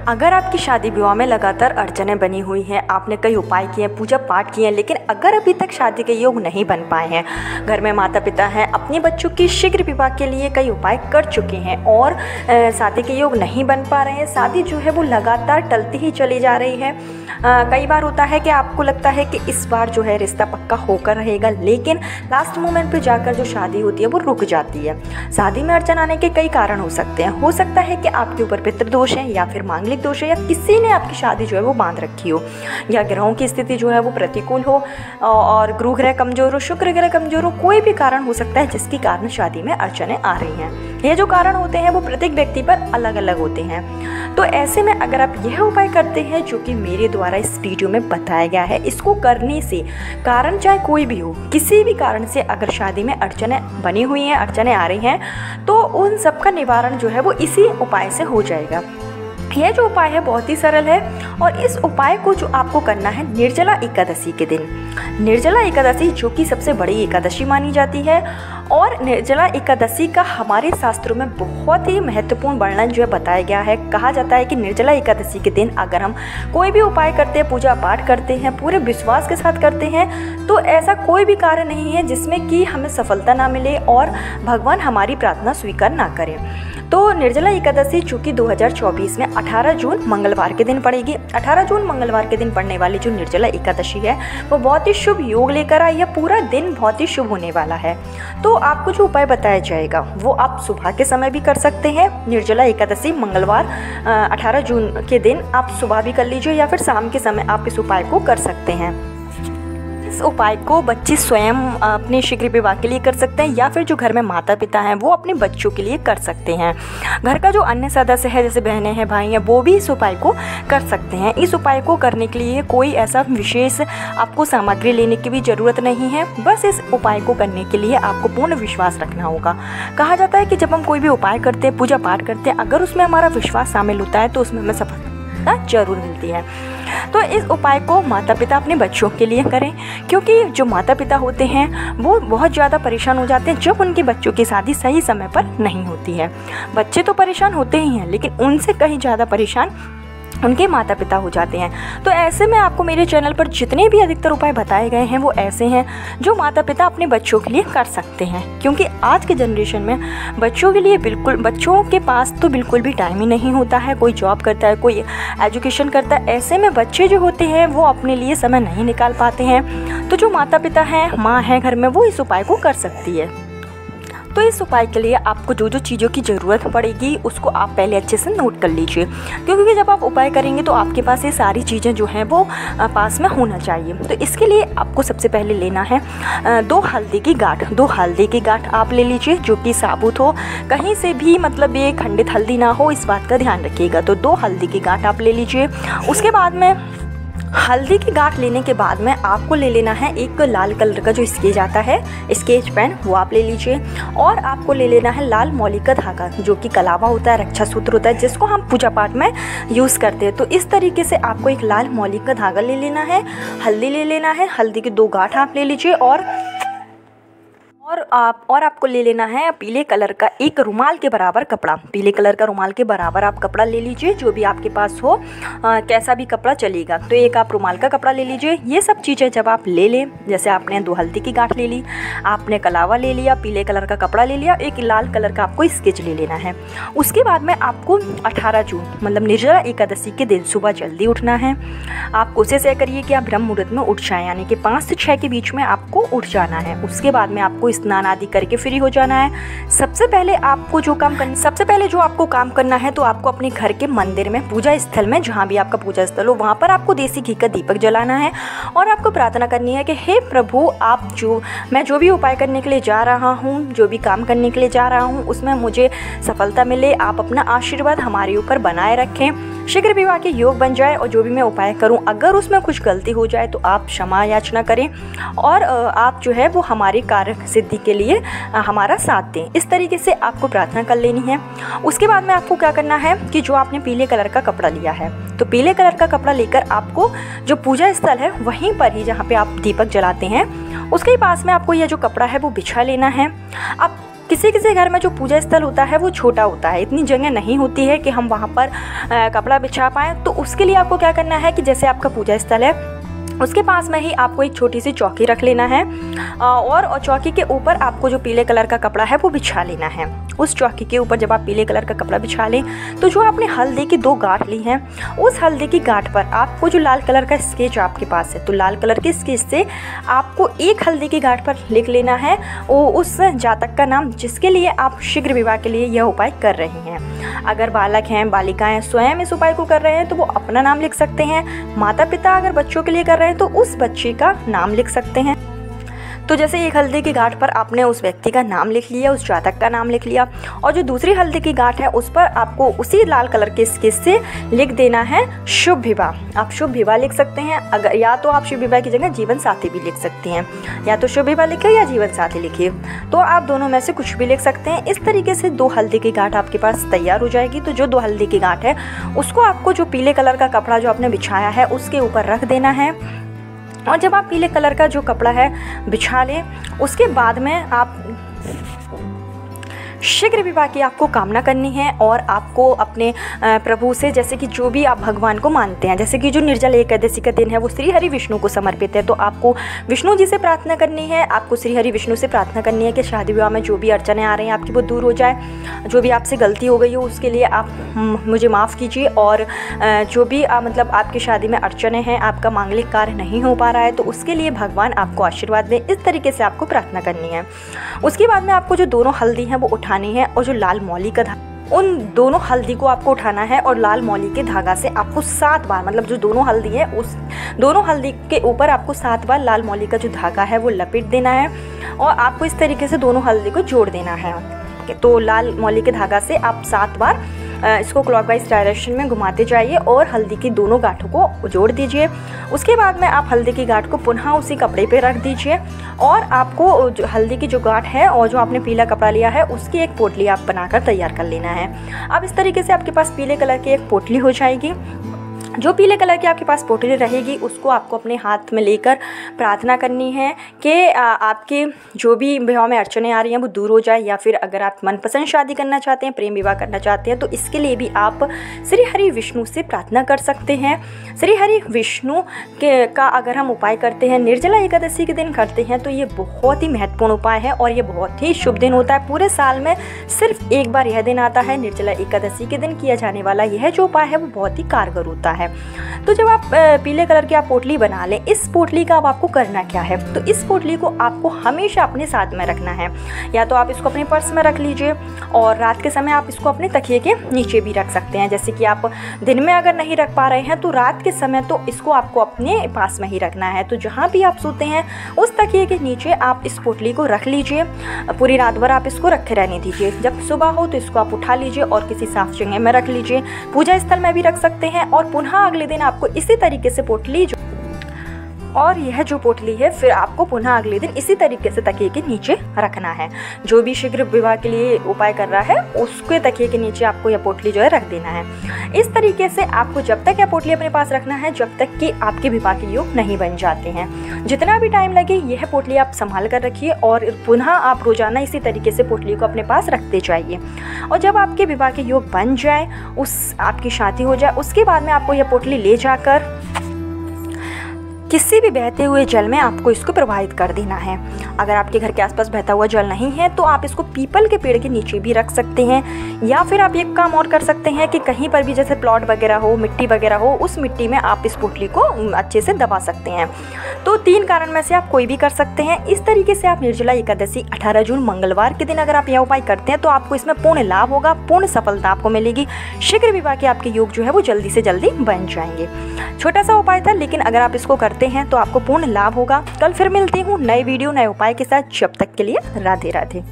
अगर आपकी शादी विवाह में लगातार अड़चनें बनी हुई हैं, आपने कई उपाय किए हैं, पूजा पाठ किए हैं, लेकिन अगर अभी तक शादी के योग नहीं बन पाए हैं, घर में माता पिता हैं, अपने बच्चों की शीघ्र विवाह के लिए कई उपाय कर चुके हैं और शादी के योग नहीं बन पा रहे हैं, शादी जो है वो लगातार टलती ही चली जा रही है। कई बार होता है कि आपको लगता है कि इस बार जो है रिश्ता पक्का होकर रहेगा, लेकिन लास्ट मोमेंट पे जाकर जो शादी होती है वो रुक जाती है। शादी में अड़चन आने के कई कारण हो सकते हैं। हो सकता है कि आपके ऊपर पितृदोष है या फिर मांगलिक दोष है, या किसी ने आपकी शादी जो है वो बांध रखी हो, या ग्रहों की स्थिति जो है वो प्रतिकूल हो और गुरु ग्रह कमजोर हो, शुक्र ग्रह कमजोर हो, कोई भी कारण हो सकता है जिसके कारण शादी में अड़चनें आ रही हैं। ये जो कारण होते हैं वो प्रत्येक व्यक्ति पर अलग अलग होते हैं। तो ऐसे में अगर आप यह उपाय करते हैं जो कि मेरे द्वारा इस वीडियो में बताया गया है, इसको करने से कारण चाहे कोई भी हो, किसी भी कारण से अगर शादी में अड़चनें बनी हुई हैं, अड़चनें आ रही हैं, तो उन सब का निवारण जो है वो इसी उपाय से हो जाएगा। यह जो उपाय है बहुत ही सरल है और इस उपाय को जो आपको करना है निर्जला एकादशी के दिन। निर्जला एकादशी जो कि सबसे बड़ी एकादशी मानी जाती है और निर्जला एकादशी का हमारे शास्त्रों में बहुत ही महत्वपूर्ण वर्णन जो है बताया गया है। कहा जाता है कि निर्जला एकादशी के दिन अगर हम कोई भी उपाय करते हैं, पूजा पाठ करते हैं, पूरे विश्वास के साथ करते हैं, तो ऐसा कोई भी कार्य नहीं है जिसमें कि हमें सफलता ना मिले और भगवान हमारी प्रार्थना स्वीकार ना करें। तो निर्जला एकादशी जो कि 2024 में 18 जून मंगलवार के दिन पड़ेगी। 18 जून मंगलवार के दिन पड़ने वाली जो निर्जला एकादशी है वो बहुत ही शुभ योग लेकर आई है। पूरा दिन बहुत ही शुभ होने वाला है। तो आपको जो उपाय बताया जाएगा वो आप सुबह के समय भी कर सकते हैं। निर्जला एकादशी मंगलवार 18 जून के दिन आप सुबह भी कर लीजिए या फिर शाम के समय आप इस उपाय को कर सकते हैं। इस उपाय को बच्चे स्वयं अपने शीघ्र विवाह के लिए कर सकते हैं या फिर जो घर में माता पिता हैं वो अपने बच्चों के लिए कर सकते हैं। घर का जो अन्य सदस्य है जैसे बहनें हैं, भाई हैं, वो भी इस उपाय को कर सकते हैं। इस उपाय को करने के लिए कोई ऐसा विशेष आपको सामग्री लेने की भी ज़रूरत नहीं है। बस इस उपाय को करने के लिए आपको पूर्ण विश्वास रखना होगा। कहा जाता है कि जब हम कोई भी उपाय करते हैं, पूजा पाठ करते हैं, अगर उसमें हमारा विश्वास शामिल होता है तो उसमें हमें सफलता जरूर मिलती है। तो इस उपाय को माता पिता अपने बच्चों के लिए करें, क्योंकि जो माता पिता होते हैं वो बहुत ज़्यादा परेशान हो जाते हैं जब उनके बच्चों की शादी सही समय पर नहीं होती है। बच्चे तो परेशान होते ही हैं, लेकिन उनसे कहीं ज़्यादा परेशान उनके माता पिता हो जाते हैं। तो ऐसे में आपको मेरे चैनल पर जितने भी अधिकतर उपाय बताए गए हैं वो ऐसे हैं जो माता पिता अपने बच्चों के लिए कर सकते हैं, क्योंकि आज के जनरेशन में बच्चों के लिए बच्चों के पास तो बिल्कुल भी टाइम ही नहीं होता है। कोई जॉब करता है, कोई एजुकेशन करता है। ऐसे में बच्चे जो होते हैं वो अपने लिए समय नहीं निकाल पाते हैं। तो जो माता पिता हैं, माँ हैं घर में, वो इस उपाय को कर सकती है। तो इस उपाय के लिए आपको जो जो चीज़ों की ज़रूरत पड़ेगी उसको आप पहले अच्छे से नोट कर लीजिए, क्योंकि जब आप उपाय करेंगे तो आपके पास ये सारी चीज़ें जो हैं वो पास में होना चाहिए। तो इसके लिए आपको सबसे पहले लेना है 2 हल्दी की गांठ। 2 हल्दी की गांठ आप ले लीजिए जो कि साबुत हो, कहीं से भी मतलब ये खंडित हल्दी ना हो, इस बात का ध्यान रखिएगा। तो 2 हल्दी की गांठ आप ले लीजिए। उसके बाद में हल्दी की गांठ लेने के बाद में आपको ले लेना है एक लाल कलर का जो स्केच आता है, स्केच पेन, वो आप ले लीजिए। और आपको ले लेना है लाल मौली का धागा जो कि कलावा होता है, रक्षा सूत्र होता है, जिसको हम पूजा पाठ में यूज़ करते हैं। तो इस तरीके से आपको एक लाल मौली का धागा ले लेना है, हल्दी ले लेना है, हल्दी की 2 गांठ आप ले लीजिए और आपको ले लेना है पीले कलर का एक रुमाल के बराबर कपड़ा। पीले कलर का रुमाल के बराबर आप कपड़ा ले लीजिए, जो भी आपके पास हो, कैसा भी कपड़ा चलेगा। तो एक आप रुमाल का कपड़ा ले लीजिए। ये सब चीज़ें जब आप ले लें, जैसे आपने 2 हल्दी की गांठ ले ली, आपने कलावा ले लिया, पीले कलर का कपड़ा ले लिया, एक लाल कलर का आपको स्केच ले लेना है। उसके बाद में आपको 18 जून मतलब निर्जला एकादशी के दिन सुबह जल्दी उठना है। आप कोशिश यह करिए कि आप ब्रह्म मुहूर्त में उठ जाएं, यानी कि 5 से 6 के बीच में आपको उठ जाना है। उसके बाद में आपको स्नान आदि करके फ्री हो जाना है। सबसे पहले जो आपको काम करना है तो आपको अपने घर के मंदिर में, पूजा स्थल में, जहाँ भी आपका पूजा स्थल हो वहाँ पर आपको देसी घी का दीपक जलाना है और आपको प्रार्थना करनी है कि हे प्रभु, मैं जो भी उपाय करने के लिए जा रहा हूँ, जो भी काम करने के लिए जा रहा हूँ, उसमें मुझे सफलता मिले। आप अपना आशीर्वाद हमारे ऊपर बनाए रखें, शीघ्र विवाह के योग बन जाए और जो भी मैं उपाय करूं अगर उसमें कुछ गलती हो जाए तो आप क्षमा याचना करें और आप जो है वो हमारी कार्य सिद्धि के लिए हमारा साथ दें। इस तरीके से आपको प्रार्थना कर लेनी है। उसके बाद में आपको क्या करना है कि जो आपने पीले कलर का कपड़ा लिया है, तो पीले कलर का कपड़ा लेकर आपको जो पूजा स्थल है वहीं पर ही, जहाँ पे आप दीपक जलाते हैं, उसके पास में आपको यह जो कपड़ा है वो बिछा लेना है। अब किसी किसी घर में जो पूजा स्थल होता है वो छोटा होता है, इतनी जगह नहीं होती है कि हम वहाँ पर कपड़ा बिछा पाएँ। तो उसके लिए आपको क्या करना है कि जैसे आपका पूजा स्थल है उसके पास में ही आपको एक छोटी सी चौकी रख लेना है और चौकी के ऊपर आपको जो पीले कलर का कपड़ा है वो बिछा लेना है। उस चौकी के ऊपर जब आप पीले कलर का कपड़ा बिछा लें तो जो आपने हल्दी की 2 गांठ ली हैं, उस हल्दी की गांठ पर आपको जो लाल कलर का स्केच आपके पास है, तो लाल कलर के स्केच से आपको एक हल्दी की गांठ पर लिख लेना है उस जातक का नाम जिसके लिए आप शीघ्र विवाह के लिए यह उपाय कर रही हैं। अगर बालक हैं, बालिकाएं स्वयं इस उपाय को कर रहे हैं तो वो अपना नाम लिख सकते हैं। माता पिता अगर बच्चों के लिए कर रहे हैं तो उस बच्चे का नाम लिख सकते हैं। तो जैसे एक हल्दी की गांठ पर आपने उस व्यक्ति का नाम लिख लिया, उस जातक का नाम लिख लिया, और जो दूसरी हल्दी की गांठ है उस पर आपको उसी लाल कलर के स्केच से लिख देना है शुभ विवाह। आप शुभ विवाह लिख सकते हैं, अगर या तो आप शुभ विवाह की जगह जीवन साथी भी लिख सकती हैं, या तो शुभ विवाह लिखिए या जीवन साथी लिखिए, तो आप दोनों में से कुछ भी लिख सकते हैं। इस तरीके से 2 हल्दी की गांठ आपके पास तैयार हो जाएगी। तो जो 2 हल्दी की गांठ है उसको आपको जो पीले कलर का कपड़ा जो आपने बिछाया है उसके ऊपर रख देना है, और जब आप पीले कलर का जो कपड़ा है बिछा लें उसके बाद में आप शीघ्र विवाह की आपको कामना करनी है। और आपको अपने प्रभु से, जैसे कि जो भी आप भगवान को मानते हैं, जैसे कि जो निर्जला एकादशी का दिन है वो श्री हरि विष्णु को समर्पित है, तो आपको विष्णु जी से प्रार्थना करनी है। आपको श्री हरि विष्णु से प्रार्थना करनी है कि शादी विवाह में जो भी अड़चने आ रही हैं आपकी वो दूर हो जाए, जो भी आपसे गलती हो गई हो उसके लिए आप मुझे माफ़ कीजिए, और जो भी मतलब आपकी शादी में अड़चने हैं, आपका मांगलिक कार्य नहीं हो पा रहा है तो उसके लिए भगवान आपको आशीर्वाद दें। इस तरीके से आपको प्रार्थना करनी है। उसके बाद में आपको जो दोनों हल्दी हैं वो उठानी है, और जो लाल मौली का उन दोनों हल्दी को आपको उठाना है और लाल मौली के धागा से आपको 7 बार, मतलब जो दोनों हल्दी है उस दोनों हल्दी के ऊपर आपको 7 बार लाल मौली का जो धागा है वो लपेट देना है, और आपको इस तरीके से दोनों हल्दी को जोड़ देना है। तो लाल मौली के धागा से आप 7 बार इसको क्लॉकवाइज डायरेक्शन में घुमाते जाइए और हल्दी की दोनों गांठों को जोड़ दीजिए। उसके बाद में आप हल्दी की गांठ को पुनः उसी कपड़े पे रख दीजिए, और आपको जो हल्दी की जो गांठ है और जो आपने पीला कपड़ा लिया है उसकी एक पोटली आप बनाकर तैयार कर लेना है। अब इस तरीके से आपके पास पीले कलर की एक पोटली हो जाएगी। जो पीले कलर की आपके पास पोटली रहेगी उसको आपको अपने हाथ में लेकर प्रार्थना करनी है कि आपके जो भी विवाह में अड़चने आ रही हैं वो दूर हो जाए, या फिर अगर आप मनपसंद शादी करना चाहते हैं, प्रेम विवाह करना चाहते हैं, तो इसके लिए भी आप श्री हरि विष्णु से प्रार्थना कर सकते हैं। श्री हरि विष्णु का अगर हम उपाय करते हैं, निर्जला एकादशी के दिन करते हैं, तो ये बहुत ही महत्वपूर्ण उपाय है और ये बहुत ही शुभ दिन होता है। पूरे साल में सिर्फ एक बार यह दिन आता है, निर्जला एकादशी के दिन किया जाने वाला यह जो उपाय है वो बहुत ही कारगर होता है। तो जब आप पीले कलर की आप पोटली बना लें, इस पोटली का अब आपको करना क्या है, तो इस पोटली को आपको हमेशा अपने साथ में रखना है। या तो आप इसको अपने पर्स में रख लीजिए, और रात के समय आप इसको अपने तकिए के नीचे भी रख सकते हैं। जैसे कि आप दिन में अगर नहीं रख पा रहे हैं तो रात के समय तो इसको आपको अपने पास में ही रखना है। तो जहाँ भी आप सोते हैं उस तकिए के नीचे आप इस पोटली को रख लीजिए। पूरी रात भर आप इसको रखे रहने दीजिए। जब सुबह हो तो इसको आप उठा लीजिए और किसी साफ जगह में रख लीजिए। पूजा स्थल में भी रख सकते हैं, और पुनः अगले दिन आपको इसी तरीके से पोटली यह जो पोटली है फिर आपको पुनः अगले दिन इसी तरीके से तकिए के नीचे रखना है। जो भी शीघ्र विवाह के लिए उपाय कर रहा है उसके तकिए के नीचे आपको यह पोटली जो है रख देना है। इस तरीके से आपको जब तक यह पोटली अपने पास रखना है जब तक कि आपके विवाह के योग नहीं बन जाते हैं। जितना भी टाइम लगे यह पोटली आप संभाल कर रखिए, और पुनः आप रोजाना इसी तरीके से पोटली को अपने पास रखते जाइए। और जब आपके विवाह के योग बन जाए, आपकी शादी हो जाए, उसके बाद में आपको यह पोटली ले जाकर किसी भी बहते हुए जल में आपको इसको प्रवाहित कर देना है। अगर आपके घर के आसपास बहता हुआ जल नहीं है तो आप इसको पीपल के पेड़ के नीचे भी रख सकते हैं, या फिर आप एक काम और कर सकते हैं कि कहीं पर भी जैसे प्लॉट वगैरह हो, मिट्टी वगैरह हो, उस मिट्टी में आप इस पोटली को अच्छे से दबा सकते हैं। तो 3 कारण में से आप कोई भी कर सकते हैं। इस तरीके से आप निर्जला एकादशी 18 जून मंगलवार के दिन अगर आप यह उपाय करते हैं तो आपको इसमें पूर्ण लाभ होगा, पूर्ण सफलता आपको मिलेगी। शीघ्र विवाह के आपके योग जो है वो जल्दी से जल्दी बन जाएंगे। छोटा सा उपाय था, लेकिन अगर आप इसको करते हैं तो आपको पूर्ण लाभ होगा। कल फिर मिलती हूँ नए वीडियो नए उपाय के साथ। जब तक के लिए राधे राधे।